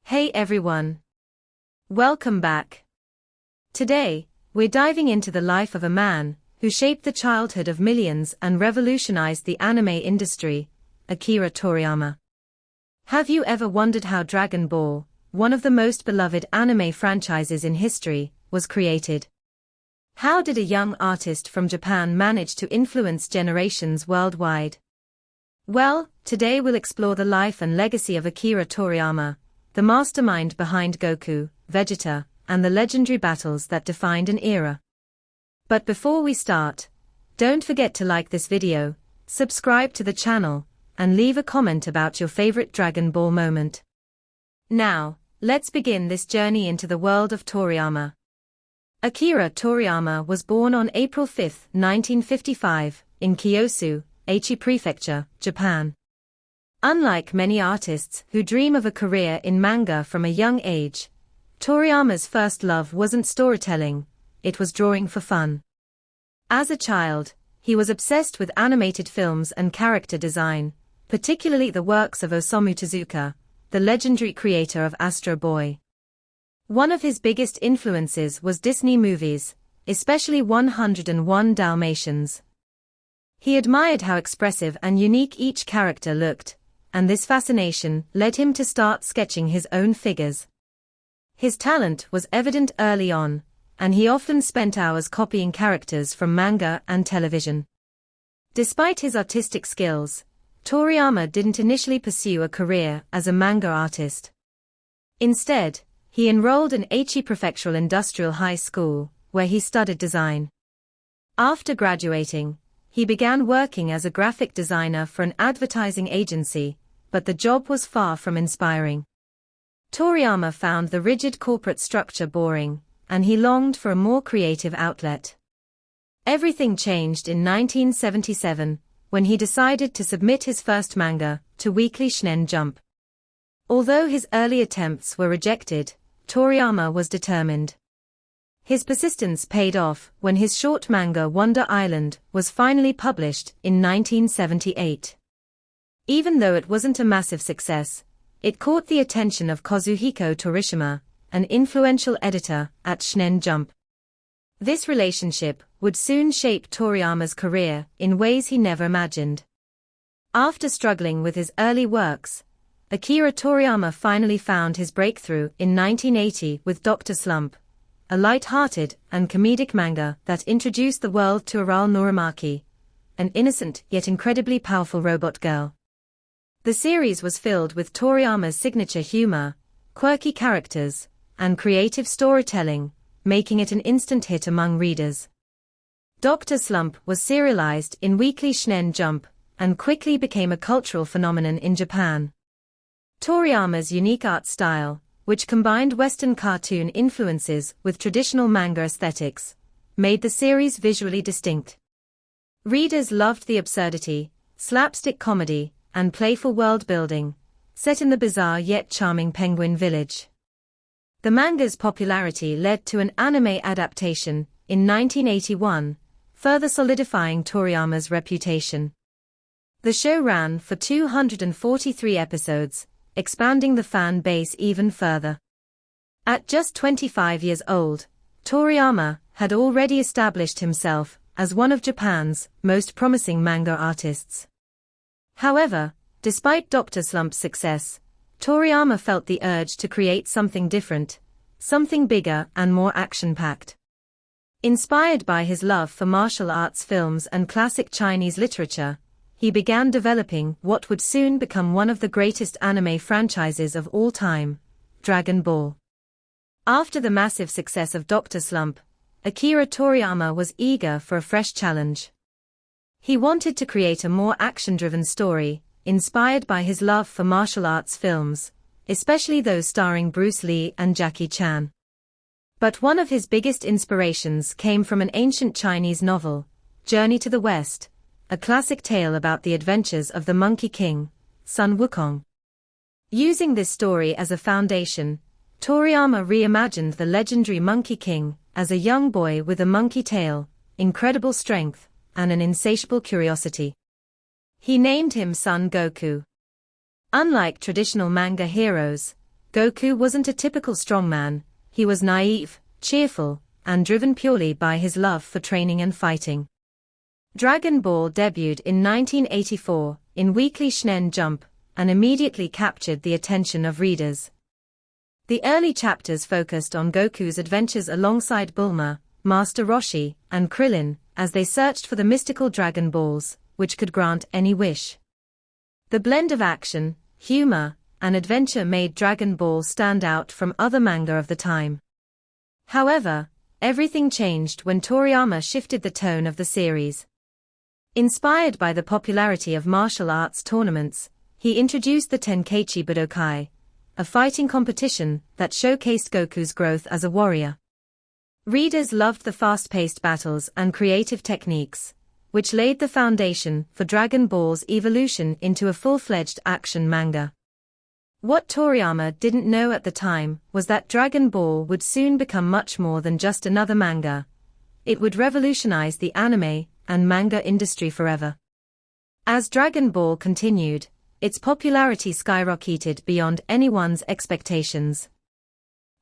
Hey everyone. Welcome back. Today, we're diving into the life of a man who shaped the childhood of millions and revolutionized the anime industry, Akira Toriyama. Have you ever wondered how Dragon Ball, one of the most beloved anime franchises in history, was created? How did a young artist from Japan manage to influence generations worldwide? Well, today we'll explore the life and legacy of Akira Toriyama, the mastermind behind Goku, Vegeta, and the legendary battles that defined an era. But before we start, don't forget to like this video, subscribe to the channel, and leave a comment about your favorite Dragon Ball moment. Now, let's begin this journey into the world of Toriyama. Akira Toriyama was born on April 5, 1955, in Kiyosu, Aichi Prefecture, Japan. Unlike many artists who dream of a career in manga from a young age, Toriyama's first love wasn't storytelling, it was drawing for fun. As a child, he was obsessed with animated films and character design, particularly the works of Osamu Tezuka, the legendary creator of Astro Boy. One of his biggest influences was Disney movies, especially 101 Dalmatians. He admired how expressive and unique each character looked, and this fascination led him to start sketching his own figures. His talent was evident early on, and he often spent hours copying characters from manga and television. Despite his artistic skills, Toriyama didn't initially pursue a career as a manga artist. Instead, he enrolled in Aichi Prefectural Industrial High School, where he studied design. After graduating, he began working as a graphic designer for an advertising agency, but the job was far from inspiring. Toriyama found the rigid corporate structure boring, and he longed for a more creative outlet. Everything changed in 1977, when he decided to submit his first manga to Weekly Shonen Jump. Although his early attempts were rejected, Toriyama was determined. His persistence paid off when his short manga Wonder Island was finally published in 1978. Even though it wasn't a massive success, it caught the attention of Kazuhiko Torishima, an influential editor at Shonen Jump. This relationship would soon shape Toriyama's career in ways he never imagined. After struggling with his early works, Akira Toriyama finally found his breakthrough in 1980 with Dr. Slump, a light-hearted and comedic manga that introduced the world to Aral Norimaki, an innocent yet incredibly powerful robot girl. The series was filled with Toriyama's signature humor, quirky characters, and creative storytelling, making it an instant hit among readers. Dr. Slump was serialized in Weekly Shonen Jump and quickly became a cultural phenomenon in Japan. Toriyama's unique art style, which combined Western cartoon influences with traditional manga aesthetics, made the series visually distinct. Readers loved the absurdity, slapstick comedy, and playful world-building, set in the bizarre yet charming Penguin Village. The manga's popularity led to an anime adaptation in 1981, further solidifying Toriyama's reputation. The show ran for 243 episodes, expanding the fan base even further. At just 25 years old, Toriyama had already established himself as one of Japan's most promising manga artists. However, despite Dr. Slump's success, Toriyama felt the urge to create something different, something bigger and more action-packed. Inspired by his love for martial arts films and classic Chinese literature, he began developing what would soon become one of the greatest anime franchises of all time, Dragon Ball. After the massive success of Dr. Slump, Akira Toriyama was eager for a fresh challenge. He wanted to create a more action-driven story, inspired by his love for martial arts films, especially those starring Bruce Lee and Jackie Chan. But one of his biggest inspirations came from an ancient Chinese novel, Journey to the West, a classic tale about the adventures of the Monkey King, Sun Wukong. Using this story as a foundation, Toriyama reimagined the legendary Monkey King as a young boy with a monkey tail, incredible strength, and an insatiable curiosity. He named him Son Goku. Unlike traditional manga heroes, Goku wasn't a typical strongman, he was naive, cheerful, and driven purely by his love for training and fighting. Dragon Ball debuted in 1984 in Weekly Shonen Jump and immediately captured the attention of readers. The early chapters focused on Goku's adventures alongside Bulma, Master Roshi, and Krillin as they searched for the mystical Dragon Balls, which could grant any wish. The blend of action, humor, and adventure made Dragon Ball stand out from other manga of the time. However, everything changed when Toriyama shifted the tone of the series. Inspired by the popularity of martial arts tournaments, he introduced the Tenkaichi Budokai, a fighting competition that showcased Goku's growth as a warrior. Readers loved the fast-paced battles and creative techniques, which laid the foundation for Dragon Ball's evolution into a full-fledged action manga. What Toriyama didn't know at the time was that Dragon Ball would soon become much more than just another manga. It would revolutionize the anime and manga industry forever. As Dragon Ball continued, its popularity skyrocketed beyond anyone's expectations.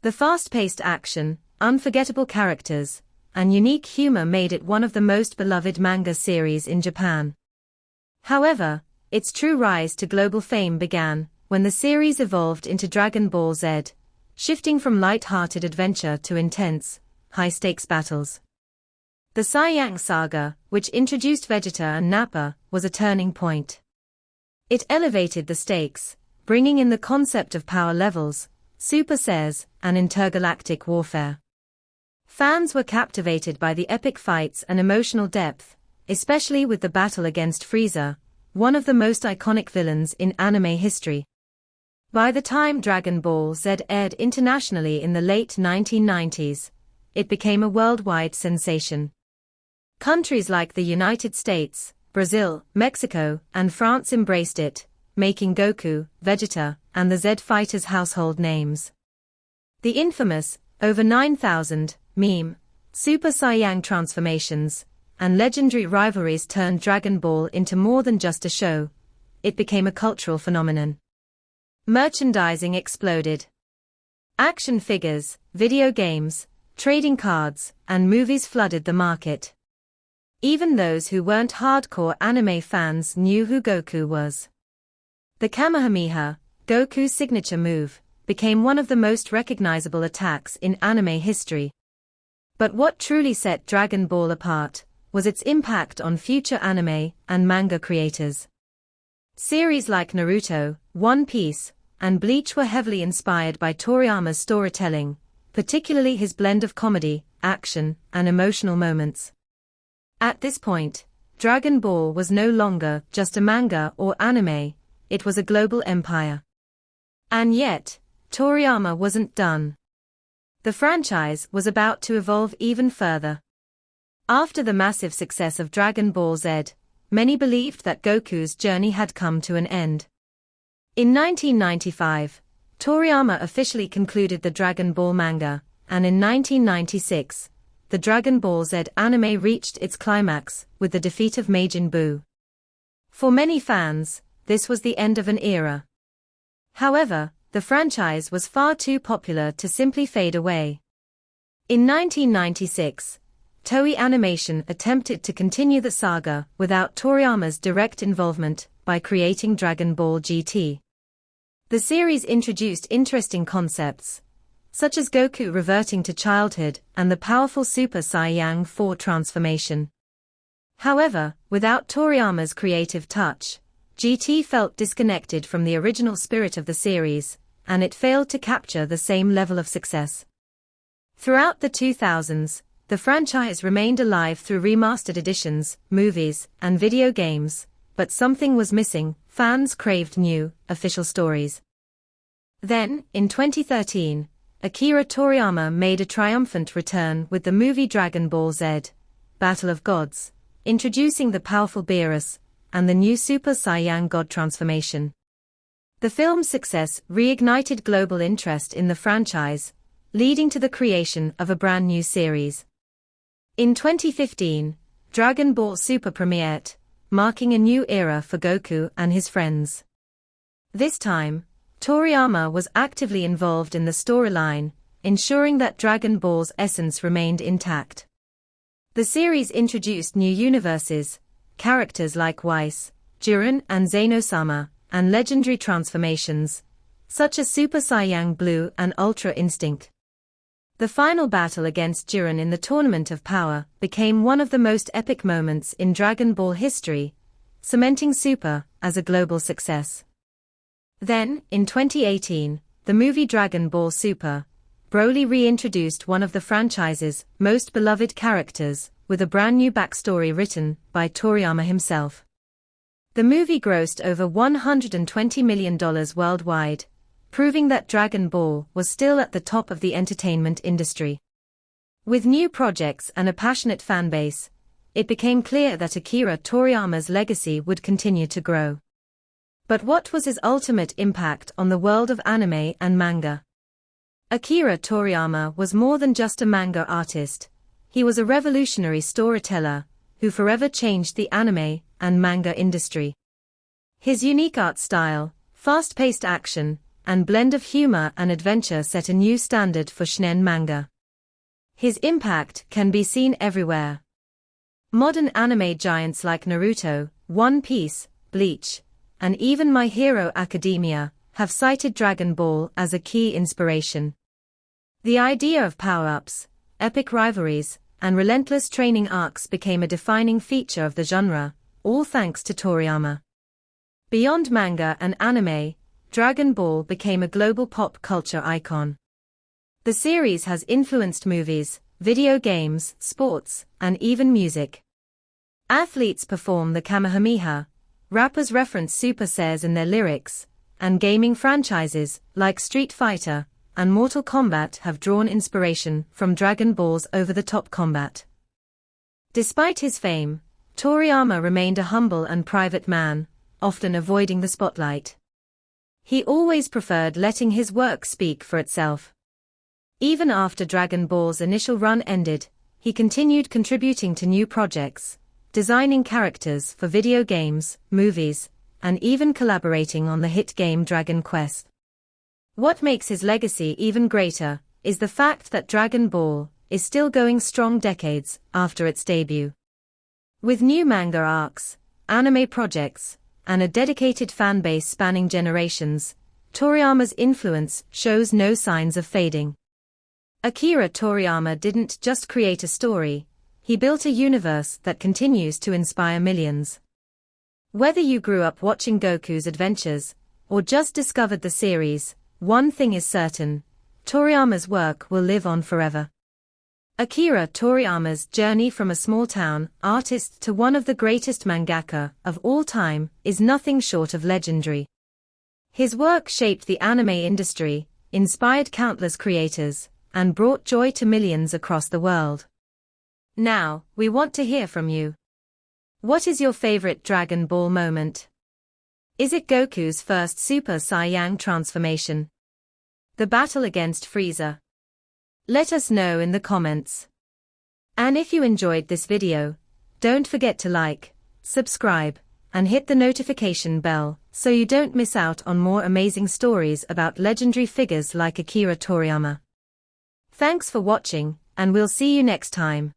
The fast-paced action, unforgettable characters, and unique humor made it one of the most beloved manga series in Japan. However, its true rise to global fame began when the series evolved into Dragon Ball Z, shifting from light-hearted adventure to intense, high-stakes battles. The Saiyang saga, which introduced Vegeta and Nappa, was a turning point. It elevated the stakes, bringing in the concept of power levels, Super Saiyans, and intergalactic warfare. Fans were captivated by the epic fights and emotional depth, especially with the battle against Frieza, one of the most iconic villains in anime history. By the time Dragon Ball Z aired internationally in the late 1990s, it became a worldwide sensation. Countries like the United States, Brazil, Mexico, and France embraced it, making Goku, Vegeta, and the Z Fighters household names. The infamous, over 9,000, meme, Super Saiyang transformations, and legendary rivalries turned Dragon Ball into more than just a show. It became a cultural phenomenon. Merchandising exploded. Action figures, video games, trading cards, and movies flooded the market. Even those who weren't hardcore anime fans knew who Goku was. The Kamehameha, Goku's signature move, became one of the most recognizable attacks in anime history. But what truly set Dragon Ball apart was its impact on future anime and manga creators. Series like Naruto, One Piece, and Bleach were heavily inspired by Toriyama's storytelling, particularly his blend of comedy, action, and emotional moments. At this point, Dragon Ball was no longer just a manga or anime, it was a global empire. And yet, Toriyama wasn't done. The franchise was about to evolve even further. After the massive success of Dragon Ball Z, many believed that Goku's journey had come to an end. In 1995, Toriyama officially concluded the Dragon Ball manga, and in 1996, the Dragon Ball Z anime reached its climax with the defeat of Majin Buu. For many fans, this was the end of an era. However, the franchise was far too popular to simply fade away. In 1996, Toei Animation attempted to continue the saga without Toriyama's direct involvement by creating Dragon Ball GT. The series introduced interesting concepts, such as Goku reverting to childhood and the powerful Super Saiyang 4 transformation. However, without Toriyama's creative touch, GT felt disconnected from the original spirit of the series, and it failed to capture the same level of success. Throughout the 2000s, the franchise remained alive through remastered editions, movies, and video games, but something was missing. Fans craved new, official stories. Then, in 2013, Akira Toriyama made a triumphant return with the movie Dragon Ball Z, Battle of Gods, introducing the powerful Beerus and the new Super Saiyan God transformation. The film's success reignited global interest in the franchise, leading to the creation of a brand new series. In 2015, Dragon Ball Super premiered, marking a new era for Goku and his friends. This time, Toriyama was actively involved in the storyline, ensuring that Dragon Ball's essence remained intact. The series introduced new universes, characters like Whis, Jiren and Zeno-sama, and legendary transformations, such as Super Saiyan Blue and Ultra Instinct. The final battle against Jiren in the Tournament of Power became one of the most epic moments in Dragon Ball history, cementing Super as a global success. Then, in 2018, the movie Dragon Ball Super Broly reintroduced one of the franchise's most beloved characters, with a brand new backstory written by Toriyama himself. The movie grossed over $120 million worldwide, proving that Dragon Ball was still at the top of the entertainment industry. With new projects and a passionate fanbase, it became clear that Akira Toriyama's legacy would continue to grow. But what was his ultimate impact on the world of anime and manga? Akira Toriyama was more than just a manga artist. He was a revolutionary storyteller who forever changed the anime and manga industry. His unique art style, fast-paced action, and blend of humor and adventure set a new standard for shonen manga. His impact can be seen everywhere. Modern anime giants like Naruto, One Piece, Bleach, and even My Hero Academia have cited Dragon Ball as a key inspiration. The idea of power-ups, epic rivalries, and relentless training arcs became a defining feature of the genre, all thanks to Toriyama. Beyond manga and anime, Dragon Ball became a global pop culture icon. The series has influenced movies, video games, sports, and even music. Athletes perform the Kamehameha, rappers reference Super Saiyans in their lyrics, and gaming franchises, like Street Fighter and Mortal Kombat, have drawn inspiration from Dragon Ball's over-the-top combat. Despite his fame, Toriyama remained a humble and private man, often avoiding the spotlight. He always preferred letting his work speak for itself. Even after Dragon Ball's initial run ended, he continued contributing to new projects, designing characters for video games, movies, and even collaborating on the hit game Dragon Quest. What makes his legacy even greater is the fact that Dragon Ball is still going strong decades after its debut. With new manga arcs, anime projects, and a dedicated fanbase spanning generations, Toriyama's influence shows no signs of fading. Akira Toriyama didn't just create a story, he built a universe that continues to inspire millions. Whether you grew up watching Goku's adventures, or just discovered the series, one thing is certain: Toriyama's work will live on forever. Akira Toriyama's journey from a small-town artist to one of the greatest mangaka of all time is nothing short of legendary. His work shaped the anime industry, inspired countless creators, and brought joy to millions across the world. Now, we want to hear from you. What is your favorite Dragon Ball moment? Is it Goku's first Super Saiyan transformation? The battle against Frieza? Let us know in the comments. And if you enjoyed this video, don't forget to like, subscribe, and hit the notification bell so you don't miss out on more amazing stories about legendary figures like Akira Toriyama. Thanks for watching, and we'll see you next time.